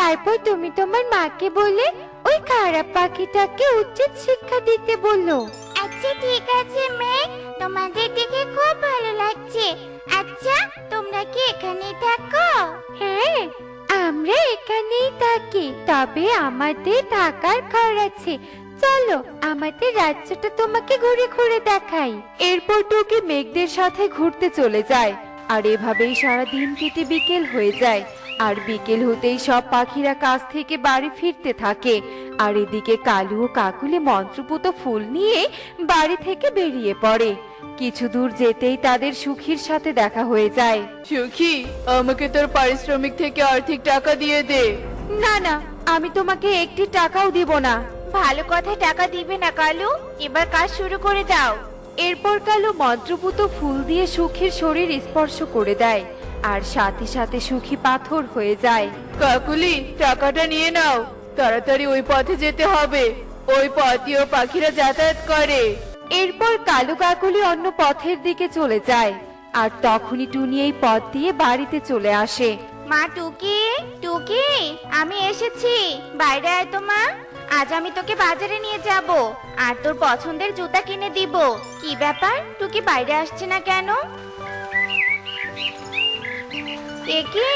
তারপর তুমি তোমার মাকে বলে ওই খারাপ পাখিটাকে উচিত শিক্ষা দিতে বললো। আচ্ছা ঠিক আছে মেঘ, তোমাদের দেখে খুব ভালো লাগছে। আচ্ছা তোমরা কি এখানেই থাকো? হ্যাঁ, আমরা এখানেই থাকি, তবে আমাদের থাকার ঘর আছে। চলো আমাদের রাজ্যটা তোমাকে ঘুরে ঘুরে দেখাই। এরপর টুকি মেঘদের সাথে ঘুরতে চলে যায়। আর এভাবেই সারা দিন কেটে বিকেল হয়ে যায়। আর বিকেল হতেই সব পাখিরা কাছ থেকে বাড়ি ফিরতে থাকে। আর এদিকে কালু ও কাকুলি মন্ত্রপুত ফুল নিয়ে বাড়ি থেকে বেরিয়ে পড়ে। কিছু দূর যেতেই তাদের সুখীর সাথে দেখা হয়ে যায়। সুখী, আমাকে তোর পারিশ্রমিক থেকে আর্থিক টাকা দিয়ে দে। না না, আমি তোমাকে একটি টাকাও দিব না। ভালো কথা, টাকা দিবে না কালু, এবার কাজ শুরু করে দাও। এরপর কালু মন্ত্রপুত ফুল দিয়ে সুখীর শরীর স্পর্শ করে দেয়। আর সাথে সাথে সুখী পাথর হয়ে যায়। কাকুলি, টাকাটা নিয়ে নাও, তাড়াতাড়ি ওই পথে যেতে হবে, ওই পথেও পাখিরা যাতায়াত করে। এরপর কালু কাকুলি অন্য পথের দিকে চলে যায়। আর তখনই টুনি এই পথ দিয়ে বাড়িতে চলে আসে। মা টুকি, টুকি আমি এসেছি, বাইরে আয় তো মা। আজ আমি তোকে বাজারে নিয়ে যাব আর তোর পছন্দের জুতা কিনে দিব। কি ব্যাপার, টুকি বাইরে আসছে না কেন? এ কি,